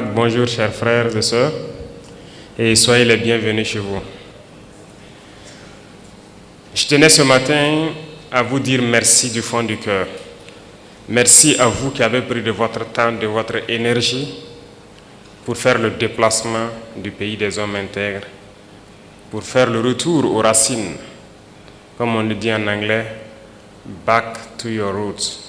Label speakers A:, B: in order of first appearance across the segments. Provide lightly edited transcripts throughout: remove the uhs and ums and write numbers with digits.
A: camarades, bonjour chers frères et sœurs, et soyez les bienvenus chez vous. Je tenais ce matin à vous dire merci du fond du cœur. Merci à vous qui avez pris de votre temps, de votre énergie pour faire le déplacement du pays des hommes intègres, pour faire le retour aux racines, comme on le dit en anglais, back to your roots.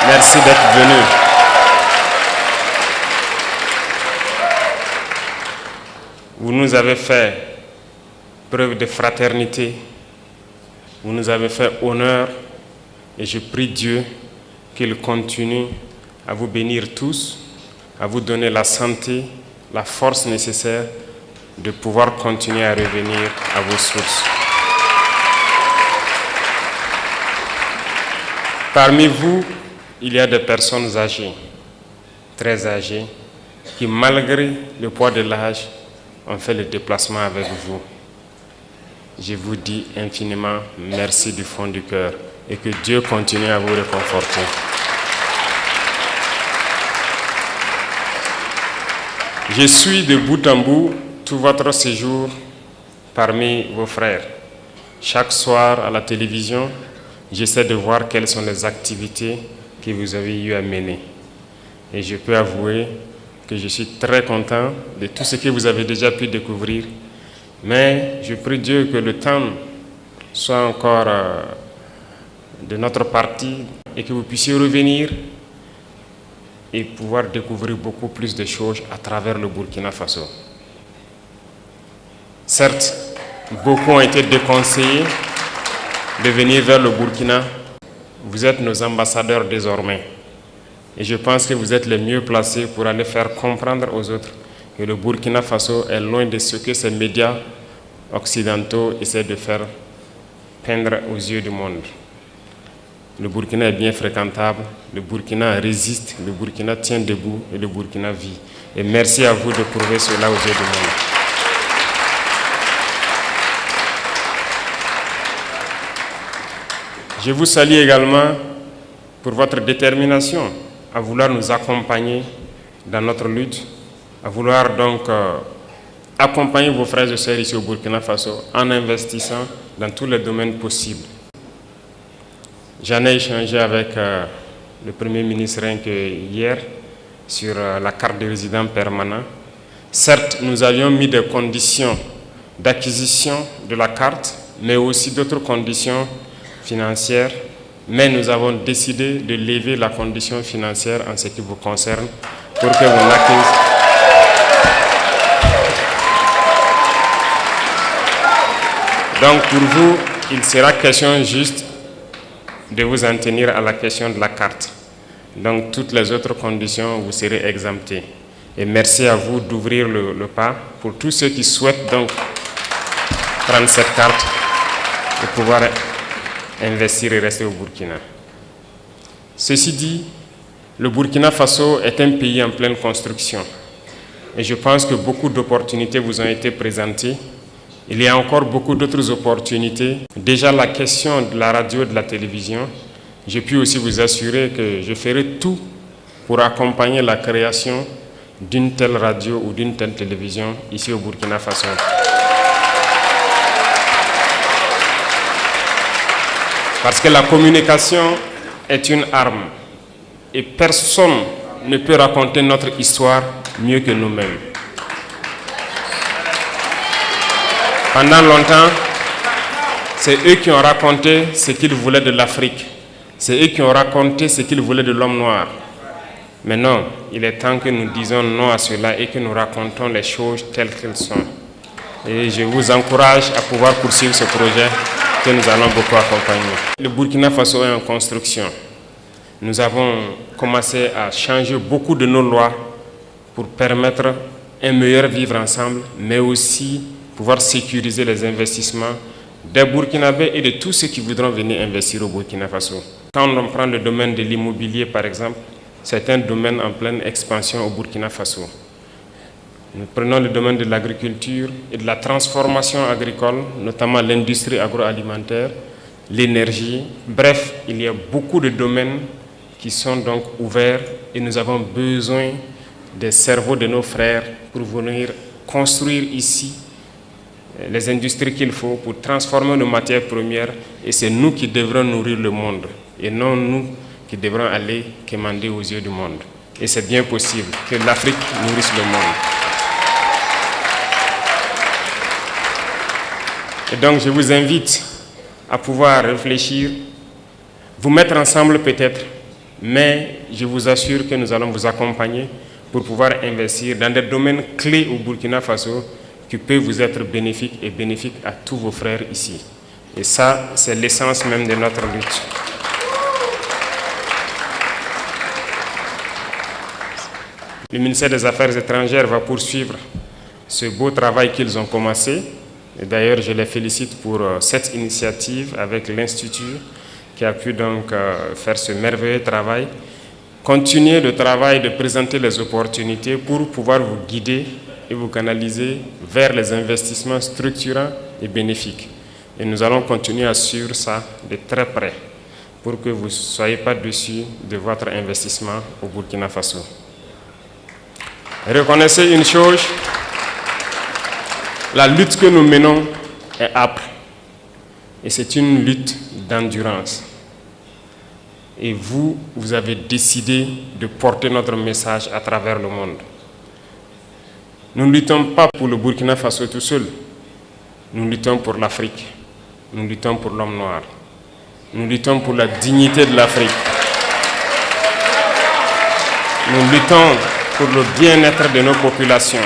A: Merci d'être venus. Vous nous avez fait preuve de fraternité, vous nous avez fait honneur et je prie Dieu qu'il continue à vous bénir tous, à vous donner la santé, la force nécessaire de pouvoir continuer à revenir à vos sources. Parmi vous, il y a des personnes âgées, très âgées, qui malgré le poids de l'âge, ont fait le déplacement avec vous. Je vous dis infiniment merci du fond du cœur et que Dieu continue à vous réconforter. Je suis de bout en bout tout votre séjour parmi vos frères. Chaque soir à la télévision, j'essaie de voir quelles sont les activités que vous avez eu à mener. Et je peux avouer que je suis très content de tout ce que vous avez déjà pu découvrir. Mais je prie Dieu que le temps soit encore de notre partie et que vous puissiez revenir et pouvoir découvrir beaucoup plus de choses à travers le Burkina Faso. Certes, beaucoup ont été déconseillés de venir vers le Burkina. Vous êtes nos ambassadeurs désormais. Et je pense que vous êtes les mieux placés pour aller faire comprendre aux autres que le Burkina Faso est loin de ce que ces médias occidentaux essaient de faire peindre aux yeux du monde. Le Burkina est bien fréquentable, le Burkina résiste, le Burkina tient debout et le Burkina vit. Et merci à vous de prouver cela aux yeux du monde. Je vous salue également pour votre détermination à vouloir nous accompagner dans notre lutte, à vouloir donc accompagner vos frères et sœurs ici au Burkina Faso en investissant dans tous les domaines possibles. J'en ai échangé avec le Premier ministre hier sur la carte de résident permanent. Certes, nous avions mis des conditions d'acquisition de la carte, mais aussi d'autres conditions financières, mais nous avons décidé de lever la condition financière en ce qui vous concerne pour que vous n'acquisiez. Donc pour vous, il sera question juste de vous en tenir à la question de la carte. Donc toutes les autres conditions, vous serez exemptés. Et merci à vous d'ouvrir le pas pour tous ceux qui souhaitent donc prendre cette carte et pouvoir investir et rester au Burkina. Ceci dit, le Burkina Faso est un pays en pleine construction. Et je pense que beaucoup d'opportunités vous ont été présentées. Il y a encore beaucoup d'autres opportunités. Déjà la question de la radio et de la télévision, je puis aussi vous assurer que je ferai tout pour accompagner la création d'une telle radio ou d'une telle télévision ici au Burkina Faso. Parce que la communication est une arme et personne ne peut raconter notre histoire mieux que nous-mêmes. Pendant longtemps, c'est eux qui ont raconté ce qu'ils voulaient de l'Afrique. C'est eux qui ont raconté ce qu'ils voulaient de l'homme noir. Mais non, il est temps que nous disions non à cela et que nous racontons les choses telles qu'elles sont. Et je vous encourage à pouvoir poursuivre ce projet que nous allons beaucoup accompagner. Le Burkina Faso est en construction. Nous avons commencé à changer beaucoup de nos lois pour permettre un meilleur vivre ensemble, mais aussi pouvoir sécuriser les investissements des Burkinabés et de tous ceux qui voudront venir investir au Burkina Faso. Quand on prend le domaine de l'immobilier, par exemple, c'est un domaine en pleine expansion au Burkina Faso. Nous prenons le domaine de l'agriculture et de la transformation agricole, notamment l'industrie agroalimentaire, l'énergie. Bref, il y a beaucoup de domaines qui sont donc ouverts et nous avons besoin des cerveaux de nos frères pour venir construire ici les industries qu'il faut pour transformer nos matières premières, et c'est nous qui devrons nourrir le monde et non nous qui devrons aller quémander aux yeux du monde. Et c'est bien possible que l'Afrique nourrisse le monde. Et donc je vous invite à pouvoir réfléchir, vous mettre ensemble peut-être, mais je vous assure que nous allons vous accompagner pour pouvoir investir dans des domaines clés au Burkina Faso qui peuvent vous être bénéfiques et bénéfiques à tous vos frères ici. Et ça, c'est l'essence même de notre lutte. Le ministère des Affaires étrangères va poursuivre ce beau travail qu'ils ont commencé. Et d'ailleurs, je les félicite pour cette initiative avec l'Institut qui a pu donc faire ce merveilleux travail. Continuez le travail de présenter les opportunités pour pouvoir vous guider et vous canaliser vers les investissements structurants et bénéfiques. Et nous allons continuer à suivre ça de très près pour que vous ne soyez pas déçus de votre investissement au Burkina Faso. Reconnaissez une chose, la lutte que nous menons est âpre et c'est une lutte d'endurance. Et vous avez décidé de porter notre message à travers le monde. Nous ne luttons pas pour le Burkina Faso tout seul. Nous luttons pour l'Afrique. Nous luttons pour l'homme noir. Nous luttons pour la dignité de l'Afrique. Nous luttons pour le bien-être de nos populations.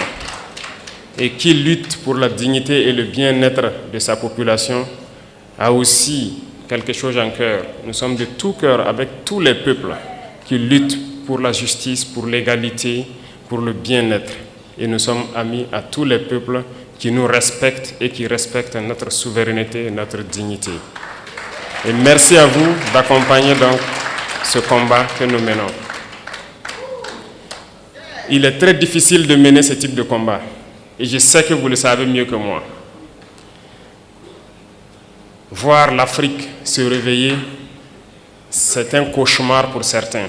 A: Et qui lutte pour la dignité et le bien-être de sa population a aussi quelque chose en cœur. Nous sommes de tout cœur avec tous les peuples qui luttent pour la justice, pour l'égalité, pour le bien-être. Et nous sommes amis à tous les peuples qui nous respectent et qui respectent notre souveraineté et notre dignité. Et merci à vous d'accompagner donc ce combat que nous menons. Il est très difficile de mener ce type de combat. Et je sais que vous le savez mieux que moi. Voir l'Afrique se réveiller, c'est un cauchemar pour certains.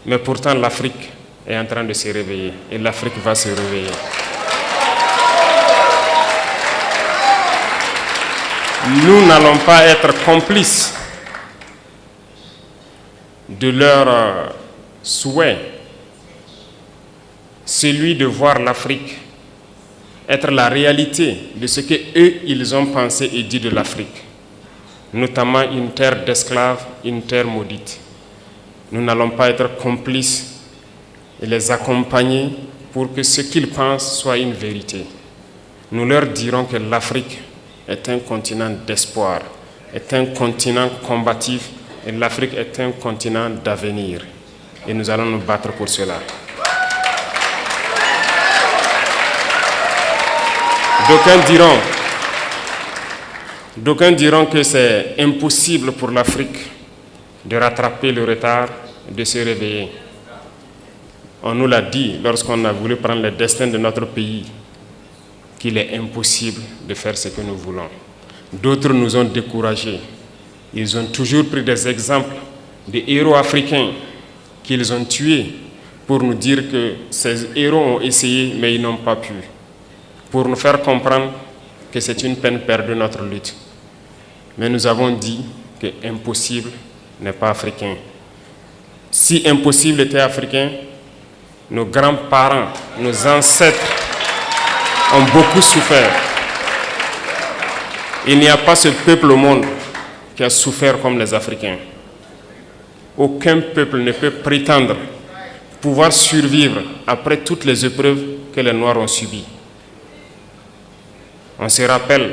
A: Mais pourtant, l'Afrique est en train de se réveiller. Et l'Afrique va se réveiller. Nous n'allons pas être complices de leur souhait, celui de voir l'Afrique être la réalité de ce qu'eux, ils ont pensé et dit de l'Afrique, notamment une terre d'esclaves, une terre maudite. Nous n'allons pas être complices et les accompagner pour que ce qu'ils pensent soit une vérité. Nous leur dirons que l'Afrique est un continent d'espoir, est un continent combatif et l'Afrique est un continent d'avenir. Et nous allons nous battre pour cela. D'aucuns diront que c'est impossible pour l'Afrique de rattraper le retard, de se réveiller. On nous l'a dit lorsqu'on a voulu prendre le destin de notre pays, qu'il est impossible de faire ce que nous voulons. D'autres nous ont découragés. Ils ont toujours pris des exemples de héros africains qu'ils ont tués pour nous dire que ces héros ont essayé mais ils n'ont pas pu. Pour nous faire comprendre que c'est une peine perdue notre lutte. Mais nous avons dit que impossible n'est pas africain. Si impossible était africain, nos grands-parents, nos ancêtres ont beaucoup souffert. Il n'y a pas ce peuple au monde qui a souffert comme les Africains. Aucun peuple ne peut prétendre pouvoir survivre après toutes les épreuves que les Noirs ont subies. On se rappelle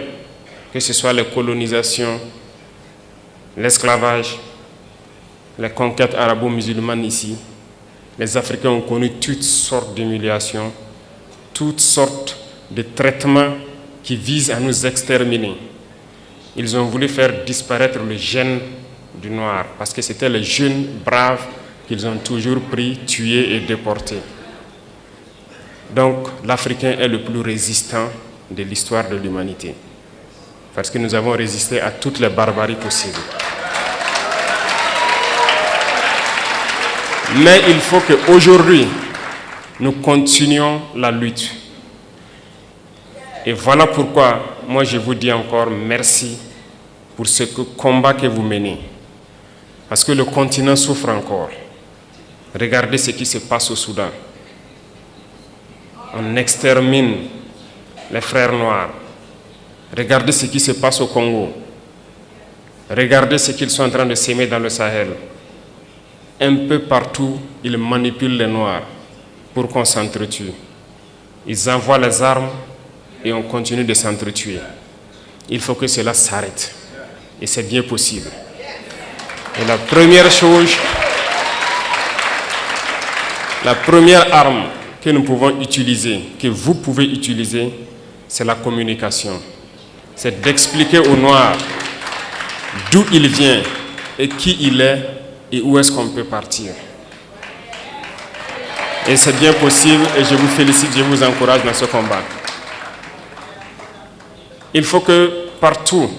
A: que ce soit les colonisations, l'esclavage, les conquêtes arabo-musulmanes ici, les Africains ont connu toutes sortes d'humiliations, toutes sortes de traitements qui visent à nous exterminer. Ils ont voulu faire disparaître le gène du noir parce que c'était les jeunes braves qu'ils ont toujours pris, tués et déportés. Donc l'Africain est le plus résistant de l'histoire de l'humanité parce que nous avons résisté à toutes les barbaries possibles. Mais il faut qu'aujourd'hui, nous continuons la lutte. Et voilà pourquoi, moi je vous dis encore merci pour ce combat que vous menez. Parce que le continent souffre encore. Regardez ce qui se passe au Soudan. On extermine les frères noirs. Regardez ce qui se passe au Congo. Regardez ce qu'ils sont en train de s'aimer dans le Sahel. Un peu partout, ils manipulent les noirs pour qu'on s'entretue. Ils envoient les armes et on continue de s'entretuer. Il faut que cela s'arrête. Et c'est bien possible. Et la première chose, la première arme que nous pouvons utiliser, que vous pouvez utiliser, c'est la communication. C'est d'expliquer aux Noirs d'où il vient et qui il est et où est-ce qu'on peut partir. Et c'est bien possible et je vous félicite, je vous encourage dans ce combat. Il faut que partout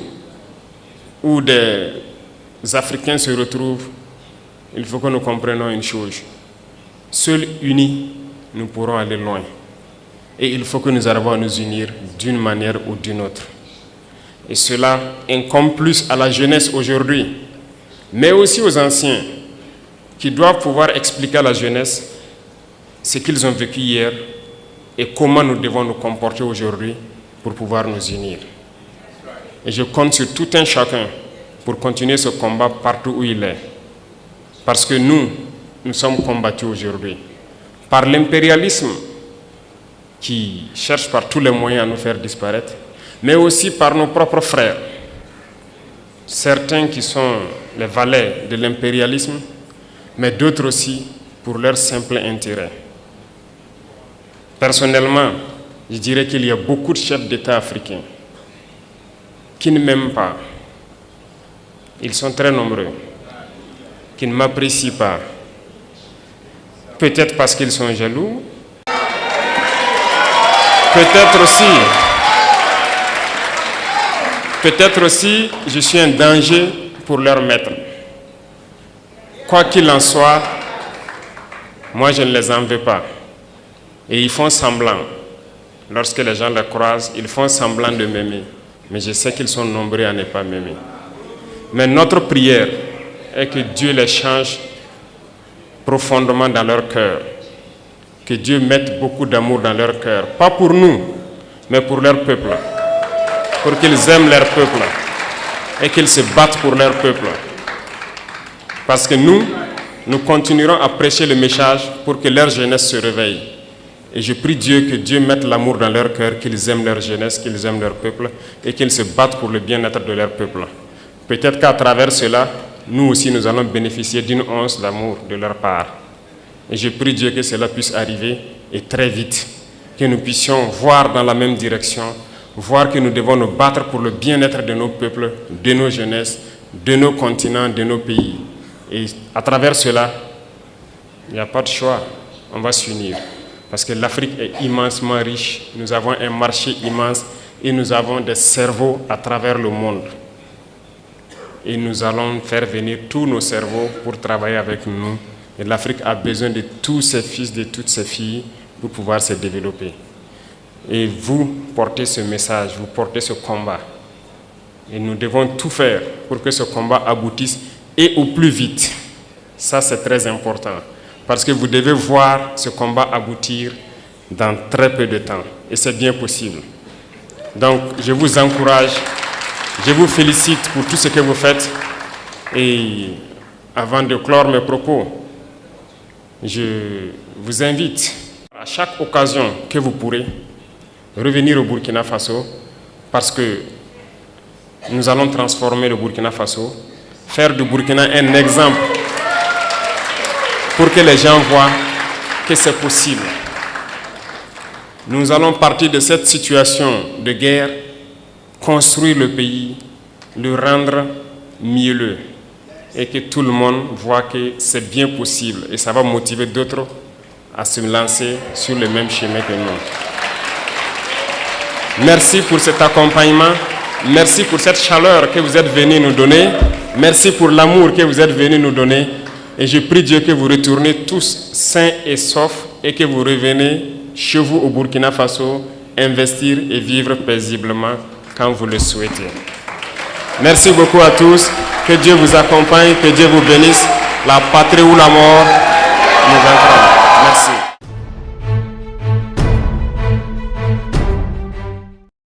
A: où des Africains se retrouvent, il faut que nous comprenions une chose. Seuls unis, nous pourrons aller loin. Et il faut que nous arrivions à nous unir d'une manière ou d'une autre. Et cela incombe plus à la jeunesse aujourd'hui, mais aussi aux anciens, qui doivent pouvoir expliquer à la jeunesse ce qu'ils ont vécu hier et comment nous devons nous comporter aujourd'hui pour pouvoir nous unir. Et je compte sur tout un chacun pour continuer ce combat partout où il est. Parce que nous sommes combattus aujourd'hui par l'impérialisme qui cherche par tous les moyens à nous faire disparaître, mais aussi par nos propres frères. Certains qui sont les valets de l'impérialisme, mais d'autres aussi pour leur simple intérêt. Personnellement, je dirais qu'il y a beaucoup de chefs d'État africains qui ne m'aiment pas. Ils sont très nombreux, qui ne m'apprécient pas. Peut-être parce qu'ils sont jaloux, peut-être aussi, je suis un danger pour leur maître. Quoi qu'il en soit, moi je ne les en veux pas. Et ils font semblant. Lorsque les gens les croisent, ils font semblant de m'aimer. Mais je sais qu'ils sont nombreux à ne pas m'aimer. Mais notre prière est que Dieu les change profondément dans leur cœur. Que Dieu mette beaucoup d'amour dans leur cœur. Pas pour nous, mais pour leur peuple. Pour qu'ils aiment leur peuple. Et qu'ils se battent pour leur peuple. Parce que nous continuerons à prêcher le message pour que leur jeunesse se réveille. Et je prie Dieu que Dieu mette l'amour dans leur cœur, qu'ils aiment leur jeunesse, qu'ils aiment leur peuple et qu'ils se battent pour le bien-être de leur peuple. Peut-être qu'à travers cela, nous aussi nous allons bénéficier d'une once d'amour de leur part. Et je prie Dieu que cela puisse arriver et très vite, que nous puissions voir dans la même direction, voir que nous devons nous battre pour le bien-être de nos peuples, de nos jeunesses, de nos continents, de nos pays. Et à travers cela, il n'y a pas de choix, on va s'unir. Parce que l'Afrique est immensement riche, nous avons un marché immense et nous avons des cerveaux à travers le monde. Et nous allons faire venir tous nos cerveaux pour travailler avec nous. Et l'Afrique a besoin de tous ses fils, de toutes ses filles pour pouvoir se développer. Et vous portez ce message, vous portez ce combat. Et nous devons tout faire pour que ce combat aboutisse et au plus vite. Ça, c'est très important. Parce que vous devez voir ce combat aboutir dans très peu de temps. Et c'est bien possible. Donc, je vous encourage, je vous félicite pour tout ce que vous faites. Et avant de clore mes propos, je vous invite à chaque occasion que vous pourrez revenir au Burkina Faso parce que nous allons transformer le Burkina Faso, faire du Burkina un exemple pour que les gens voient que c'est possible. Nous allons partir de cette situation de guerre, construire le pays, le rendre mielleux et que tout le monde voit que c'est bien possible et ça va motiver d'autres à se lancer sur le même chemin que nous. Merci pour cet accompagnement, merci pour cette chaleur que vous êtes venus nous donner, merci pour l'amour que vous êtes venus nous donner. Et je prie Dieu que vous retournez tous sains et saufs et que vous revenez chez vous au Burkina Faso, investir et vivre paisiblement quand vous le souhaitez. Merci beaucoup à tous. Que Dieu vous accompagne, que Dieu vous bénisse. La patrie ou la mort, nous vaincrons. Merci.